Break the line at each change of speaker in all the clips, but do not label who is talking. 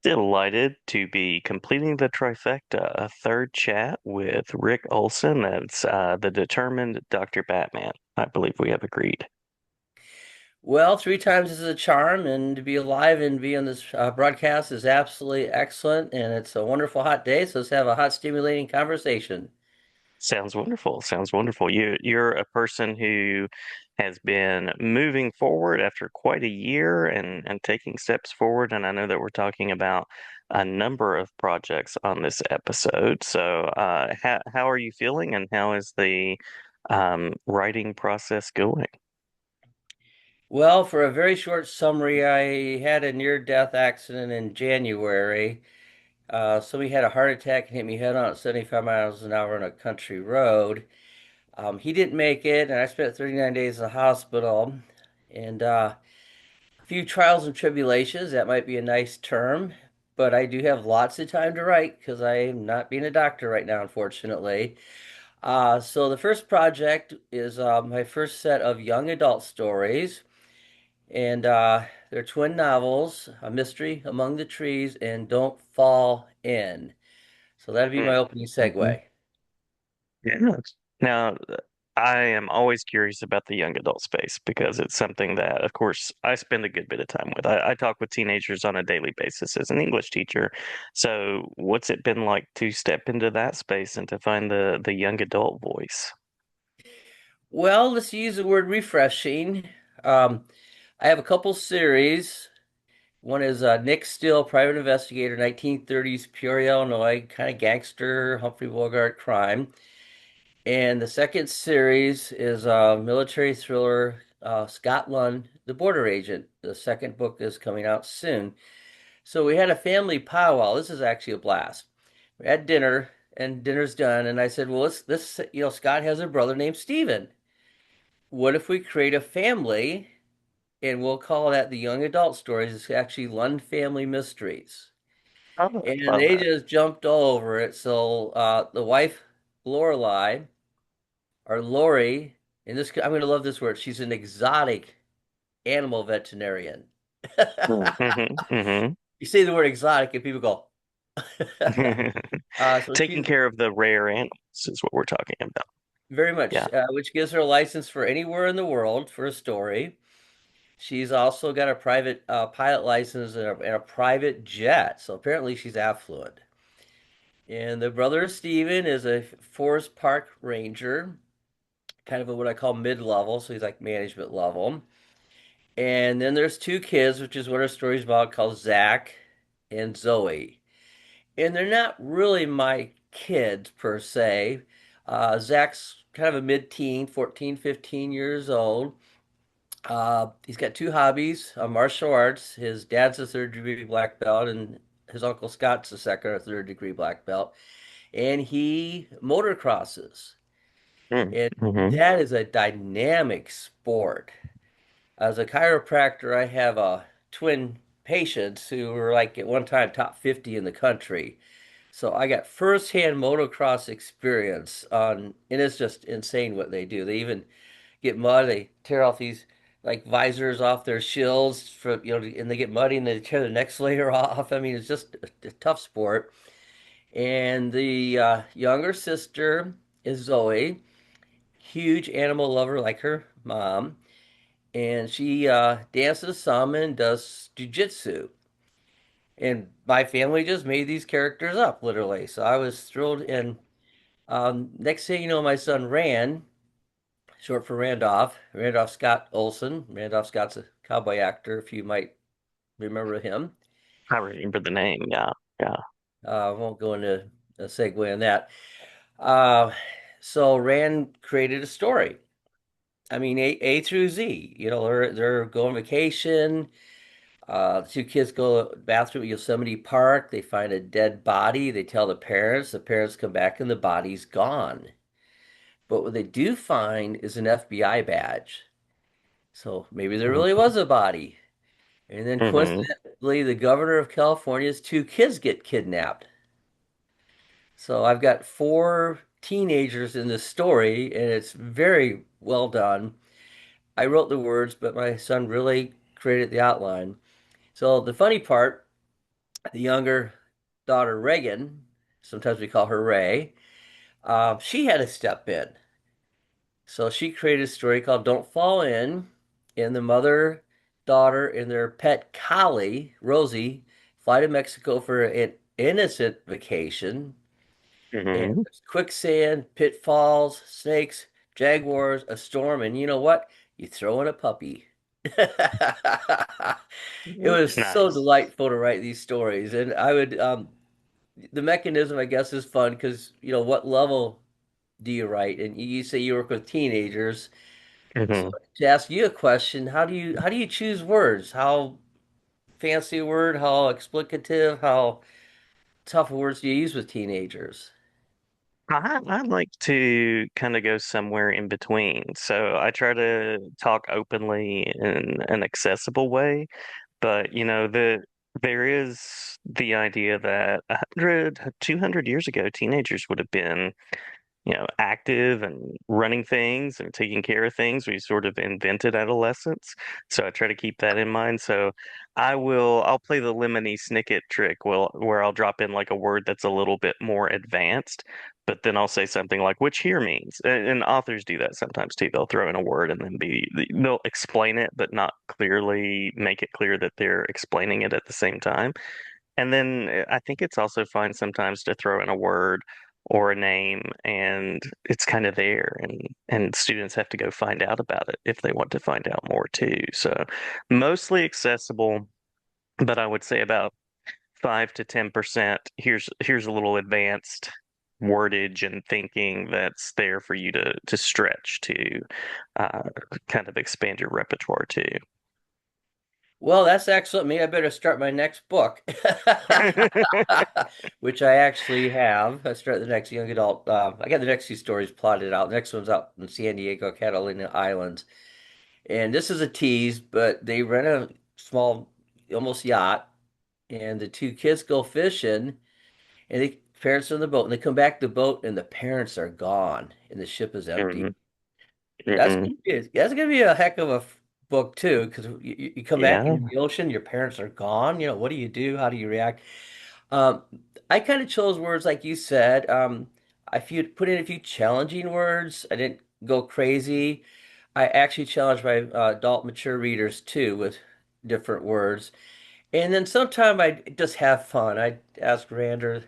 Delighted to be completing the trifecta, a third chat with Rick Olson. That's the determined Dr. Batman. I believe we have agreed.
Well, three times is a charm, and to be alive and be on this broadcast is absolutely excellent. And it's a wonderful hot day, so let's have a hot, stimulating conversation.
Sounds wonderful. Sounds wonderful. You're a person who has been moving forward after quite a year and taking steps forward. And I know that we're talking about a number of projects on this episode. So, how are you feeling, and how is the writing process going?
Well, for a very short summary, I had a near-death accident in January. Somebody had a heart attack and hit me head on at 75 miles an hour on a country road. He didn't make it, and I spent 39 days in the hospital. And a few trials and tribulations, that might be a nice term, but I do have lots of time to write because I'm not being a doctor right now, unfortunately. So the first project is my first set of young adult stories, and they're twin novels, A Mystery Among the Trees and Don't Fall In. So that'd be my opening
Mm-hmm.
segue.
Yeah. Now, I am always curious about the young adult space because it's something that, of course, I spend a good bit of time with. I talk with teenagers on a daily basis as an English teacher. So, what's it been like to step into that space and to find the young adult voice?
Well, let's use the word refreshing. Um, I have a couple series. One is Nick Steele, private investigator, 1930s Peoria, Illinois, kind of gangster, Humphrey Bogart crime. And the second series is a military thriller, Scott Lund, the border agent. The second book is coming out soon. So we had a family powwow. This is actually a blast. We had dinner, and dinner's done. And I said, well, Scott has a brother named Steven. What if we create a family and we'll call that the young adult stories? It's actually Lund Family Mysteries.
Oh, I
And
love
they
that.
just jumped all over it. So the wife, Lorelai, or Lori, and this I'm going to love this word. She's an exotic animal veterinarian.
Mm-hmm,
You say the word exotic, and people go.
mm-hmm.
So
Taking
she's
care of the rare animals is what we're talking about.
very
Yeah.
much, which gives her a license for anywhere in the world for a story. She's also got a private pilot license and a private jet. So apparently she's affluent. And the brother of Steven is a forest park ranger, kind of a, what I call mid-level. So he's like management level. And then there's two kids, which is what our story's about, called Zach and Zoe. And they're not really my kids per se. Zach's kind of a mid-teen, 14, 15 years old. He's got two hobbies, martial arts. His dad's a third degree black belt, and his uncle Scott's a second or third degree black belt. And he motocrosses. And
Mm-hmm.
that is a dynamic sport. As a chiropractor, I have twin patients who were like at one time top 50 in the country. So I got firsthand motocross experience on, and it's just insane what they do. They even get mud, they tear off these like visors off their shields for, and they get muddy and they tear the next layer off. I mean, it's just a tough sport. And the younger sister is Zoe, huge animal lover like her mom, and she dances some and does jujitsu. And my family just made these characters up, literally. So I was thrilled. And next thing you know, my son Rand, short for Randolph, Randolph Scott Olson. Randolph Scott's a cowboy actor, if you might remember him.
I remember the name. Yeah. Yeah.
I won't go into a segue on that. Uh, so Rand created a story. I mean, A through Z. They're going on vacation. The two kids go to the bathroom at Yosemite Park. They find a dead body. They tell the parents. The parents come back and the body's gone. But what they do find is an FBI badge. So maybe there really was a body. And then
Mm-hmm.
coincidentally, the governor of California's two kids get kidnapped. So I've got four teenagers in this story, and it's very well done. I wrote the words, but my son really created the outline. So the funny part The younger daughter, Reagan, sometimes we call her Ray, she had to step in. So she created a story called Don't Fall In, and the mother, daughter, and their pet collie, Rosie, fly to Mexico for an innocent vacation. And
Hmm.
there's quicksand, pitfalls, snakes, jaguars, a storm, and you know what? You throw in a puppy. It was so
Nice.
delightful to write these stories, and I would the mechanism, I guess, is fun because what level do you write? And you say you work with teenagers, so
Hmm.
to ask you a question, how do you choose words? How fancy a word? How explicative? How tough words do you use with teenagers?
I like to kind of go somewhere in between. So I try to talk openly in an accessible way, but there is the idea that 100, 200 years ago, teenagers would have been active and running things and taking care of things. We sort of invented adolescence. So I try to keep that in mind. So I'll play the lemony snicket trick where I'll drop in like a word that's a little bit more advanced, but then I'll say something like which here means. And authors do that sometimes too. They'll throw in a word and then they'll explain it, but not clearly make it clear that they're explaining it at the same time. And then I think it's also fine sometimes to throw in a word or a name and it's kind of there and students have to go find out about it if they want to find out more too. So mostly accessible, but I would say about 5 to 10%. Here's a little advanced wordage and thinking that's there for you to stretch to uh, kind of expand your repertoire too.
Well, that's excellent. Maybe I better start my next book, which I actually have. I start the next young adult. I got the next two stories plotted out. The next one's out in San Diego, Catalina Islands. And this is a tease, but they rent a small, almost yacht, and the two kids go fishing, and the parents are in the boat, and they come back to the boat, and the parents are gone, and the ship is empty.
Hmm. Hmm.
That's gonna be a heck of a book too, because you come back
Yeah.
into the ocean, your parents are gone. What do you do? How do you react? Um, I kind of chose words like you said. I put in a few challenging words. I didn't go crazy. I actually challenged my adult mature readers too with different words. And then sometime I just have fun. I ask Rander,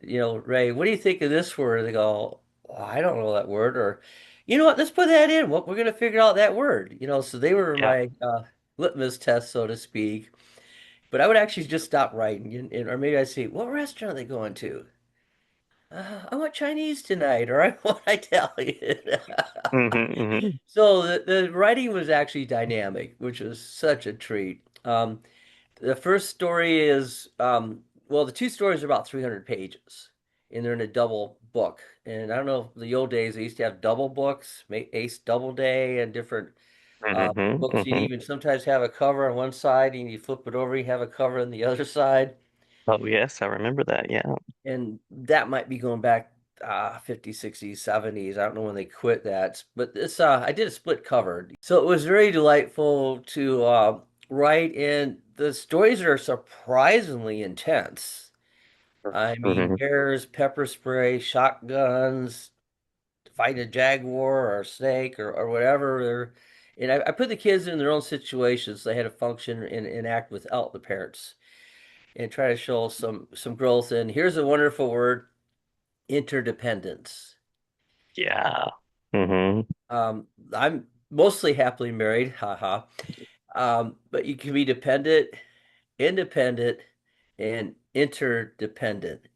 Ray, what do you think of this word? They go, oh, I don't know that word. Or, you know what, let's put that in. What we're going to figure out that word. So they were
Yeah.
my litmus test, so to speak. But I would actually just stop writing, or maybe I'd say, what restaurant are they going to? I want Chinese tonight, or I want Italian.
Hmm. Hmm.
So the writing was actually dynamic, which was such a treat. The first story is, well, the two stories are about 300 pages, and they're in a double book. And I don't know, the old days, they used to have double books, Ace Doubleday, and different
Hmm.
books. You'd
Hmm.
even sometimes have a cover on one side, and you flip it over, you have a cover on the other side.
Oh, yes, I remember that. Yeah.
And that might be going back 50s, 60s, 70s. I don't know when they quit that. But this, I did a split cover. So it was very delightful to write, and the stories are surprisingly intense. I mean,
Hmm.
bears, pepper spray, shotguns, fighting a jaguar or a snake or whatever. And I put the kids in their own situations. They had to function and act without the parents and try to show some growth. And here's a wonderful word, interdependence.
Yeah. Hmm.
I'm mostly happily married, haha. But you can be dependent, independent, and interdependent.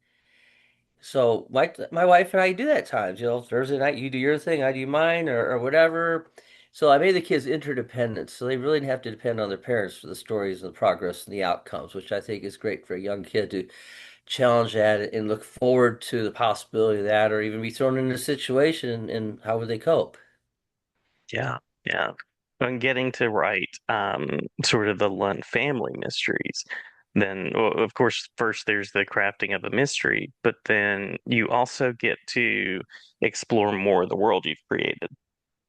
So my wife and I do that at times. Thursday night you do your thing, I do mine, or whatever. So I made the kids interdependent, so they really didn't have to depend on their parents for the stories and the progress and the outcomes, which I think is great for a young kid to challenge that and look forward to the possibility of that, or even be thrown in a situation and how would they cope?
Yeah. Yeah. And getting to write sort of the Lunt family mysteries, then well, of course first there's the crafting of a mystery, but then you also get to explore more of the world you've created.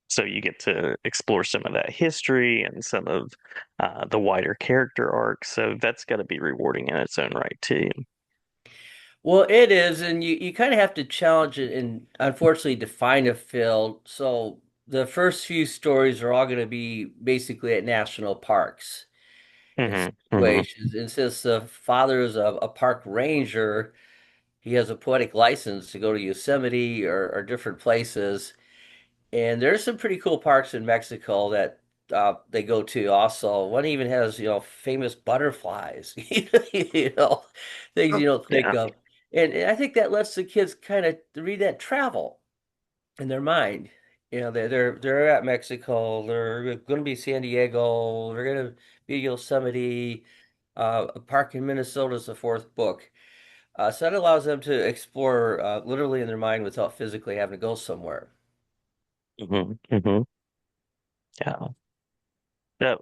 So you get to explore some of that history and some of the wider character arcs. So that's got to be rewarding in its own right too.
Well, it is, and you kind of have to challenge it and unfortunately define a field. So the first few stories are all going to be basically at national parks and
Hmm. Hmm.
situations. And since the father is a park ranger, he has a poetic license to go to Yosemite or different places. And there's some pretty cool parks in Mexico that they go to also. One even has, famous butterflies, you know, things you don't think
Yeah.
of. And I think that lets the kids kind of read that travel in their mind. They're at Mexico, they're going to be San Diego, they're going to be Yosemite, a park in Minnesota is the fourth book. So that allows them to explore literally in their mind without physically having to go somewhere.
Hmm. Hmm. Yeah.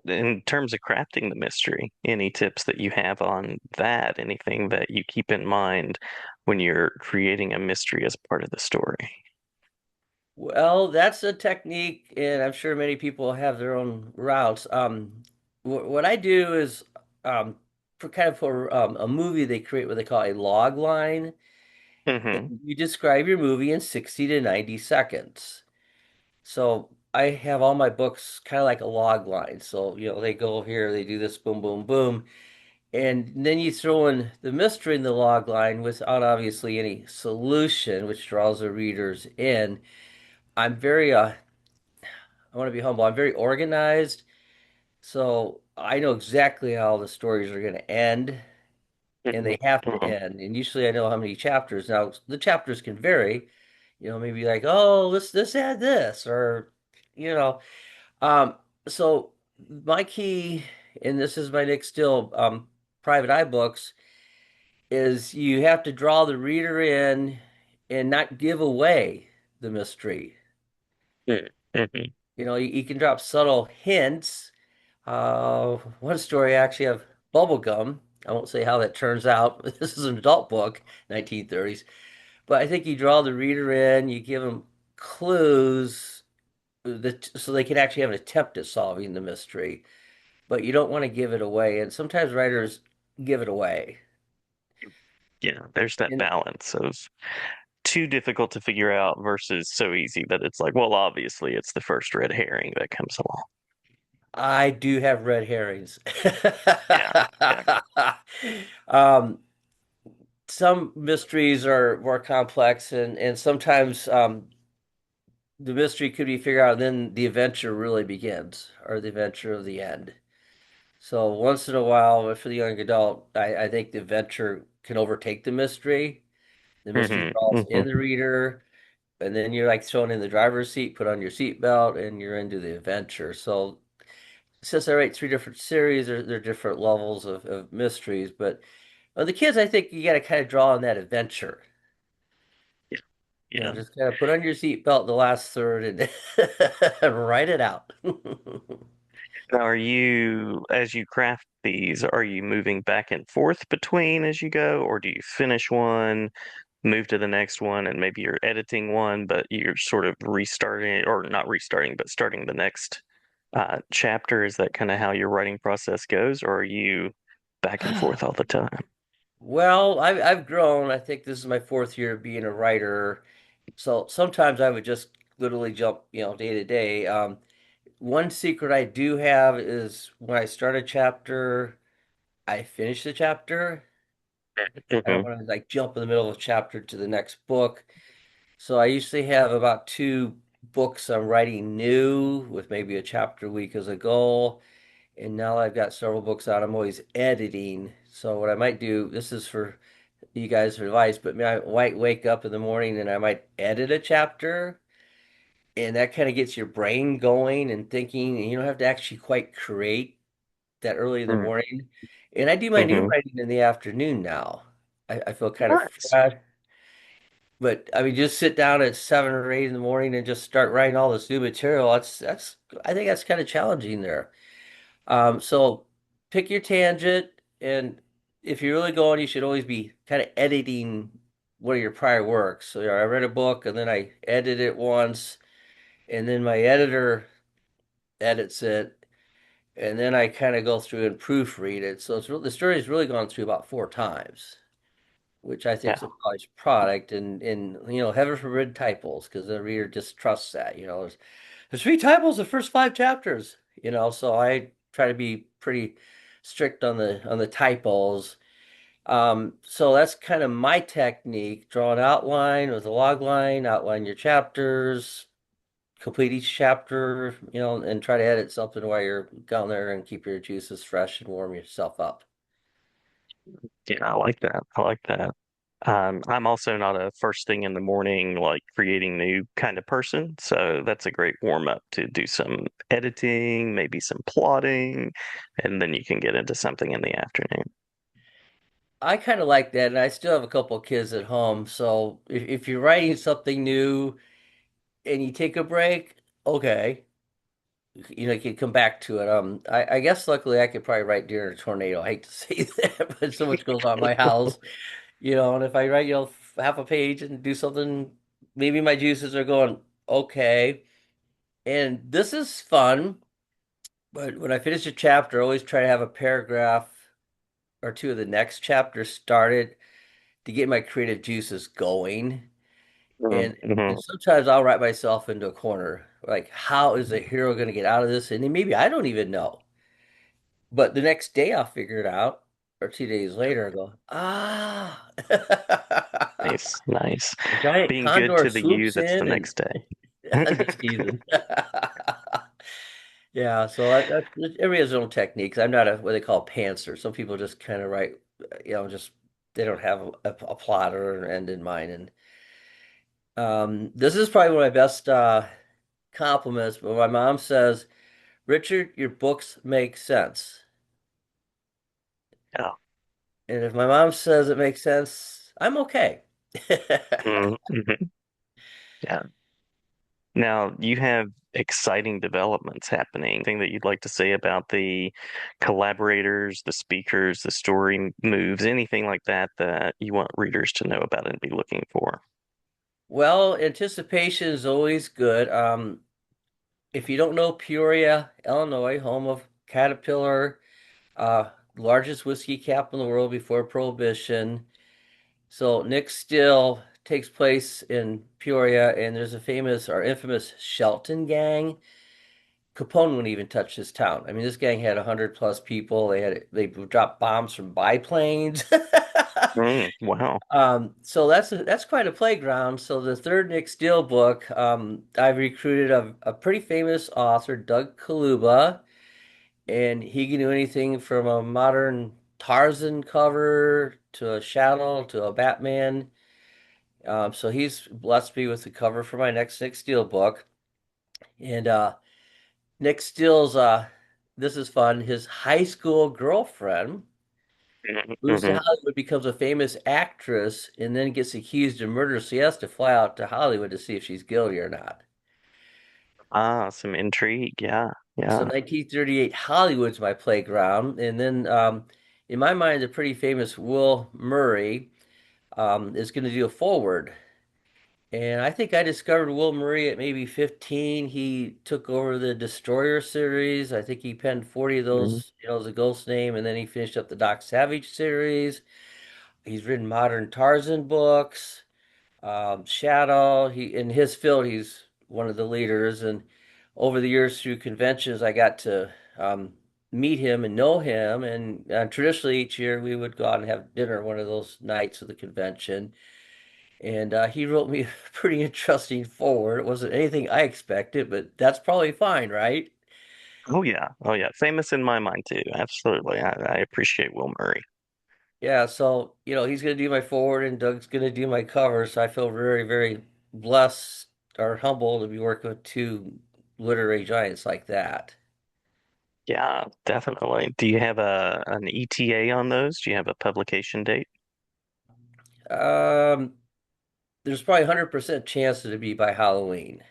In terms of crafting the mystery, any tips that you have on that? Anything that you keep in mind when you're creating a mystery as part of the story?
Well, that's a technique, and I'm sure many people have their own routes. What I do is for a movie, they create what they call a log line,
Hmm.
and you describe your movie in 60 to 90 seconds. So I have all my books kind of like a log line. So, they go here, they do this, boom, boom, boom. And then you throw in the mystery in the log line without obviously any solution, which draws the readers in. I'm very I want to be humble. I'm very organized, so I know exactly how the stories are going to end, and
Hmm.
they have to
Hmm.
end. And usually, I know how many chapters. Now, the chapters can vary. Maybe like, oh, let's add this, or you know. Um, so my key, and this is my Nick Still private eye books, is you have to draw the reader in and not give away the mystery.
Hmm.
You can drop subtle hints. One story I actually have bubble gum. I won't say how that turns out. This is an adult book, 1930s. But I think you draw the reader in, you give them clues so they can actually have an attempt at solving the mystery. But you don't want to give it away. And sometimes writers give it away.
Yeah, there's that
And
balance of too difficult to figure out versus so easy that it's like, well, obviously it's the first red herring that comes along.
I do have red herrings.
Yeah, yeah.
Um, some mysteries are more complex, and sometimes the mystery could be figured out, and then the adventure really begins, or the adventure of the end. So once in a while, for the young adult, I think the adventure can overtake the mystery. The mystery
Hmm.
draws in the
Hmm.
reader, and then you're like thrown in the driver's seat, put on your seatbelt, and you're into the adventure. So since I write three different series, there are different levels of mysteries. But the kids, I think you got to kind of draw on that adventure.
Yeah, yeah.
Just kind of put on your seatbelt the last third and write it out.
Now, as you craft these, are you moving back and forth between as you go, or do you finish one, move to the next one, and maybe you're editing one, but you're sort of restarting, or not restarting, but starting the next chapter? Is that kind of how your writing process goes, or are you back and forth all the time?
Well, I've grown. I think this is my fourth year of being a writer. So sometimes I would just literally jump, day to day. One secret I do have is when I start a chapter, I finish the chapter. I don't
Hmm.
want to like jump in the middle of a chapter to the next book. So I usually have about two books I'm writing new with maybe a chapter a week as a goal. And now I've got several books out. I'm always editing. So what I might do, this is for you guys for advice, but I might wake up in the morning and I might edit a chapter. And that kind of gets your brain going and thinking, and you don't have to actually quite create that early in the morning. And I do my new
Hmm.
writing in the afternoon now. I feel kind of
Nice.
fresh. But I mean, just sit down at 7 or 8 in the morning and just start writing all this new material. That's I think that's kind of challenging there. So pick your tangent, and if you're really going, you should always be kind of editing one of your prior works. So I read a book and then I edit it once, and then my editor edits it, and then I kind of go through and proofread it. So the story's really gone through about 4 times, which I think is a
Yeah.
polished product, and heaven forbid typos, because the reader distrusts that. There's 3 typos the first 5 chapters. So I try to be pretty strict on the typos. So that's kind of my technique. Draw an outline with a log line, outline your chapters, complete each chapter, and try to edit something while you're down there and keep your juices fresh and warm yourself up.
Yeah, I like that. I like that. I'm also not a first thing in the morning, like creating new kind of person. So that's a great warm up to do some editing, maybe some plotting, and then you can get into something in the afternoon.
I kind of like that, and I still have a couple of kids at home. So if you're writing something new and you take a break, okay, you can come back to it. I guess luckily I could probably write during a tornado. I hate to say that, but so much goes on in my house, and if I write, half a page and do something, maybe my juices are going okay. And this is fun, but when I finish a chapter, I always try to have a paragraph or two of the next chapter started to get my creative juices going. And
Mm-hmm.
and sometimes I'll write myself into a corner. Like, how is the hero going to get out of this? And then maybe I don't even know. But the next day I'll figure it out, or 2 days later I go, ah.
Nice, nice.
A giant
Being good
condor
to the you
swoops
that's the
in and
next day.
I'm just teasing. Yeah, so everybody has their own techniques. I'm not a what they call pantser. Some people just kind of write, just they don't have a plot or an end in mind. And this is probably one of my best compliments. But my mom says, "Richard, your books make sense."
Yeah.
And if my mom says it makes sense, I'm okay.
Mm-hmm. Yeah. Now, you have exciting developments happening. Thing that you'd like to say about the collaborators, the speakers, the story moves, anything like that that you want readers to know about and be looking for?
Well, anticipation is always good. If you don't know Peoria, Illinois, home of Caterpillar, uh, largest whiskey cap in the world before Prohibition. So Nick Still takes place in Peoria, and there's a famous or infamous Shelton gang. Capone wouldn't even touch this town. I mean, this gang had 100 plus people. They dropped bombs from biplanes.
Wow.
So that's quite a playground. So the third Nick Steele book, I've recruited a pretty famous author, Doug Kaluba, and he can do anything from a modern Tarzan cover to a Shadow to a Batman. So he's blessed me with the cover for my next Nick Steele book. And Nick Steele's this is fun. His high school girlfriend moves to
Mm-hmm.
Hollywood, becomes a famous actress, and then gets accused of murder. So he has to fly out to Hollywood to see if she's guilty or not.
Ah, some intrigue. Yeah.
So
Yeah.
1938 Hollywood's my playground, and then in my mind, the pretty famous Will Murray is going to do a forward. And I think I discovered Will Murray at maybe 15. He took over the Destroyer series. I think he penned 40 of
Mhm.
those, as a ghost name, and then he finished up the Doc Savage series. He's written modern Tarzan books. Shadow. He in his field, he's one of the leaders. And over the years, through conventions, I got to meet him and know him. And traditionally, each year we would go out and have dinner one of those nights of the convention. And he wrote me a pretty interesting foreword. It wasn't anything I expected, but that's probably fine, right?
Oh yeah. Oh yeah. Famous in my mind too. Absolutely. I appreciate Will Murray.
Yeah, so he's gonna do my forward and Doug's gonna do my cover, so I feel very, very blessed or humble to be working with two literary giants like that.
Yeah, definitely. Do you have an ETA on those? Do you have a publication date?
Um, there's probably 100% chance to be by Halloween.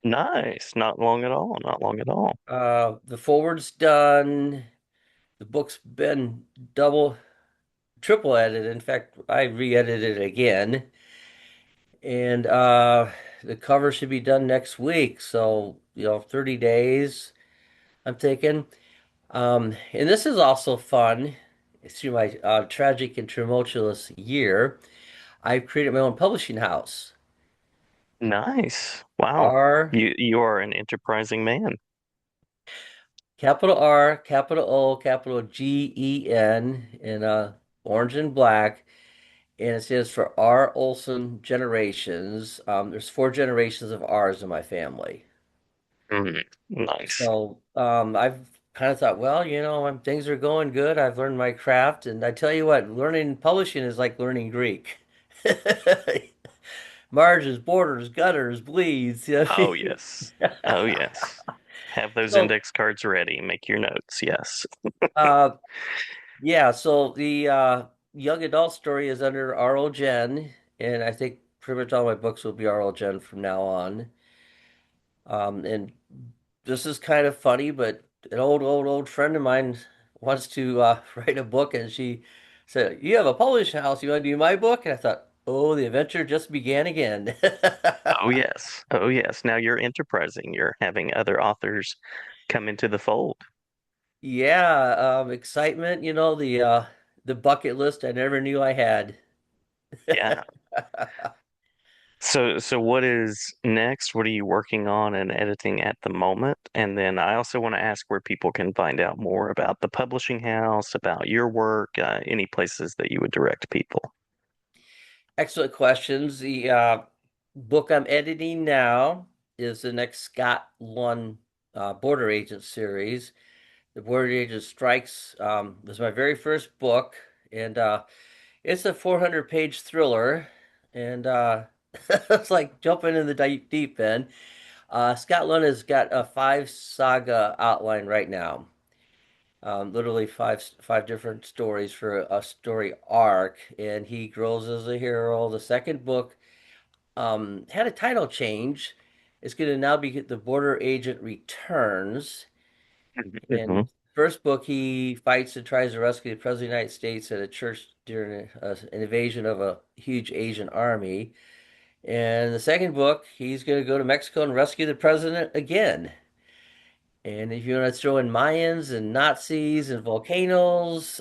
Nice. Not long at all. Not long at all.
The forward's done. The book's been double, triple edited. In fact, I re-edited it again. And the cover should be done next week. So, 30 days, I'm thinking. And this is also fun. Through my tragic and tumultuous year, I've created my own publishing house.
Nice. Wow.
R,
You are an enterprising man.
capital R, capital O, capital Gen in orange and black. And it stands for R. Olson Generations. There's four generations of R's in my family.
Mm, nice.
So I've kind of thought, well, things are going good. I've learned my craft, and I tell you what, learning publishing is like learning Greek. Margins, borders, gutters, bleeds. You know what
Oh
I mean?
yes. Oh yes. Have those
So
index cards ready. Make your notes. Yes.
uh, yeah, so the young adult story is under RL Gen, and I think pretty much all my books will be RL Gen from now on. And this is kind of funny, but an old friend of mine wants to write a book, and she said, "You have a publishing house. You want to do my book?" And I thought, "Oh, the adventure just began again."
Oh yes. Oh yes. Now you're enterprising. You're having other authors come into the fold.
Yeah, excitement, the bucket list I never knew I had.
Yeah. So what is next? What are you working on and editing at the moment? And then I also want to ask where people can find out more about the publishing house, about your work, any places that you would direct people.
Excellent questions. The book I'm editing now is the next Scott Lund Border Agent series. The Border Agent Strikes was my very first book, and it's a 400-page thriller, and it's like jumping in the deep end. Scott Lund has got a five saga outline right now. Literally five different stories for a story arc, and he grows as a hero. The second book had a title change. It's going to now be The Border Agent Returns.
Hmm.
In first book, he fights and tries to rescue the President of the United States at a church during an invasion of a huge Asian army. And the second book, he's going to go to Mexico and rescue the president again. And if you want to throw in Mayans and Nazis and volcanoes,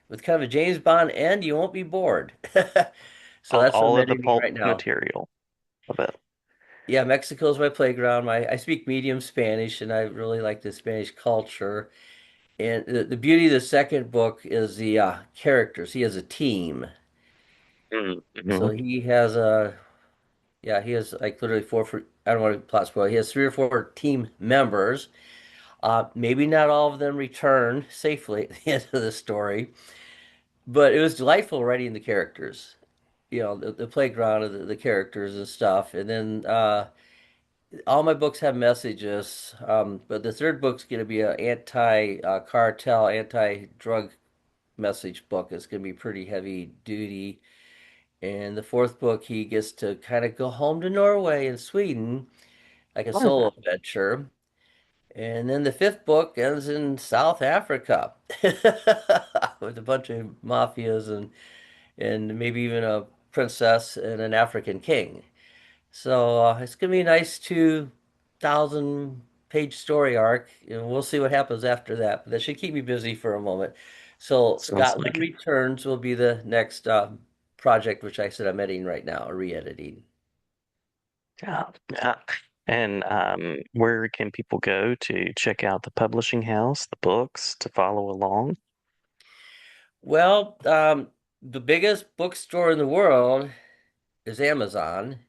with kind of a James Bond end, you won't be bored. So that's what I'm
All of the
editing
pulp
right now.
material of it.
Yeah, Mexico is my playground. I speak medium Spanish, and I really like the Spanish culture. And the beauty of the second book is the characters. He has a team,
Mm-hmm.
so he has like literally I don't want to plot spoil. He has three or four team members. Maybe not all of them return safely at the end of the story, but it was delightful writing the characters. The playground of the characters and stuff, and then all my books have messages, but the third book's going to be an anti-cartel, anti-drug message book. It's going to be pretty heavy duty. And the fourth book, he gets to kind of go home to Norway and Sweden, like a
Oh,
solo adventure. And then the fifth book ends in South Africa with a bunch of mafias and maybe even a princess and an African king. So it's gonna be a nice 2,000-page story arc, and we'll see what happens after that. But that should keep me busy for a moment. So
sounds
Scotland
like it.
Returns will be the next project, which I said I'm editing right now, or re-editing.
Yeah, yeah. And where can people go to check out the publishing house, the books, to follow along?
Well, the biggest bookstore in the world is Amazon.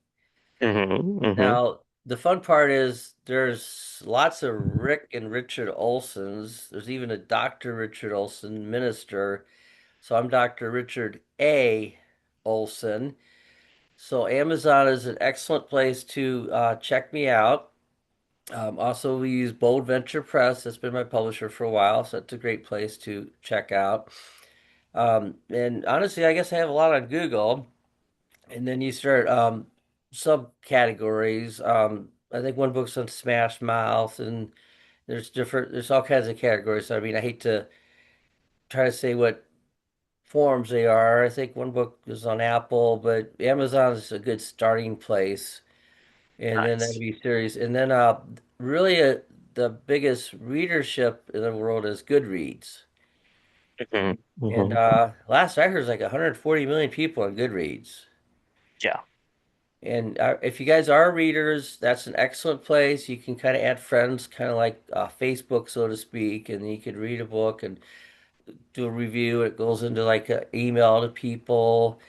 Hmm. Hmm.
Now, the fun part is there's lots of Rick and Richard Olsons. There's even a Dr. Richard Olson, minister. So I'm Dr. Richard A. Olson. So Amazon is an excellent place to check me out. Also, we use Bold Venture Press. That's been my publisher for a while, so it's a great place to check out. And honestly, I guess I have a lot on Google. And then you start subcategories. I think one book's on Smash Mouth, and there's all kinds of categories. So, I mean, I hate to try to say what forms they are. I think one book is on Apple, but Amazon is a good starting place. and then that'd
Nice.
be series. And then really the biggest readership in the world is Goodreads.
Hmm.
And
Hmm.
last I heard is like 140 million people on Goodreads.
Yeah.
And if you guys are readers, that's an excellent place. You can kind of add friends, kind of like Facebook, so to speak, and you could read a book and do a review. It goes into like an email to people,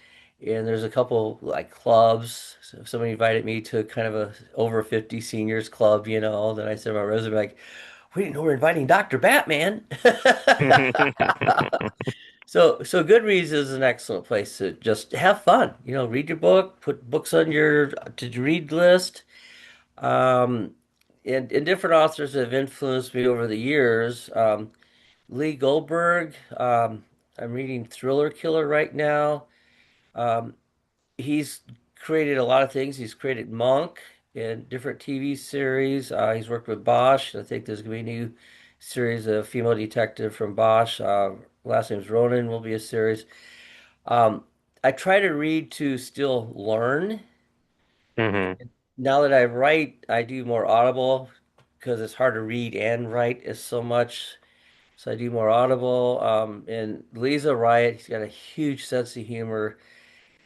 and there's a couple like clubs. So if somebody invited me to kind of a over 50 seniors club, then I said on my resume like, we didn't know we're inviting Dr. Batman. So Goodreads is an excellent place to just have fun. Read your book, put books on your to read list. Um, and different authors have influenced me over the years. Lee Goldberg, I'm reading Thriller Killer right now. Um, he's created a lot of things. He's created Monk and different TV series. He's worked with Bosch. I think there's going to be a new series of female detective from Bosch. Last name's Ronan will be a series. Um, I try to read to still learn.
Hmm.
Now that I write, I do more audible because it's hard to read and write is so much. So I do more audible. And Lisa Riot, he's got a huge sense of humor.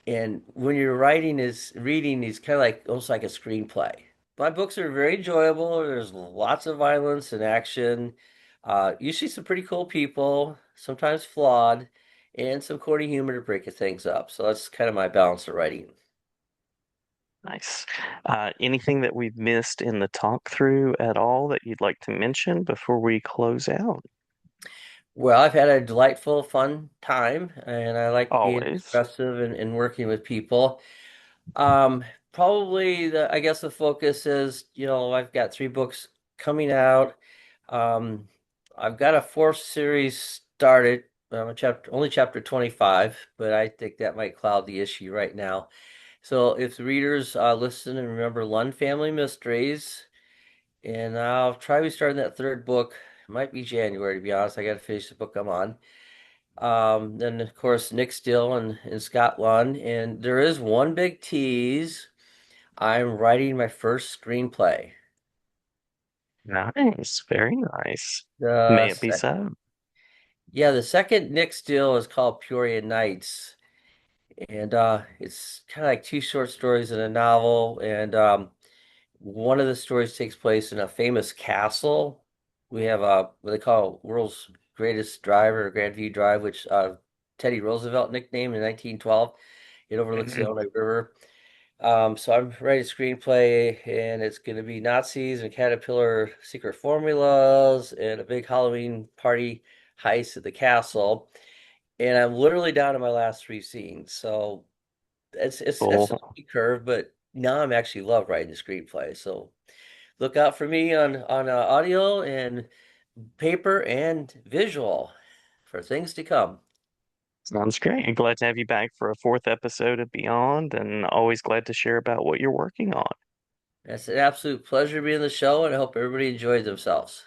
And when you're writing is reading, he's kind of like almost like a screenplay. My books are very enjoyable. There's lots of violence and action. Usually some pretty cool people, sometimes flawed, and some corny humor to break things up. So that's kind of my balance of writing.
Nice. Anything that we've missed in the talk through at all that you'd like to mention before we close out?
Well, I've had a delightful, fun time, and I like being
Always.
expressive and working with people. Um, Probably I guess the focus is, I've got three books coming out. Um, I've got a fourth series started. Only chapter 25, but I think that might cloud the issue right now. So if the readers listen and remember Lund Family Mysteries, and I'll try to start that third book. It might be January, to be honest. I got to finish the book I'm on. Then of course Nick Still and Scott Lund, and there is one big tease. I'm writing my first screenplay.
Nice. Very nice.
The
May it be
sec
so.
Yeah, the second Nick Still is called Peoria Nights, and it's kind of like two short stories in a novel. And one of the stories takes place in a famous castle. We have what they call world's greatest drive or Grandview Drive, which Teddy Roosevelt nicknamed in 1912. It overlooks the
Mhm.
Illinois River. So I'm writing a screenplay, and it's going to be Nazis and Caterpillar secret formulas and a big Halloween party heist at the castle. And I'm literally down to my last three scenes. So it's a
Cool.
learning curve, but now I'm actually love writing the screenplay. So look out for me on audio and paper and visual for things to come.
Sounds great. I'm glad to have you back for a fourth episode of Beyond, and always glad to share about what you're working on.
It's an absolute pleasure being on the show, and I hope everybody enjoyed themselves.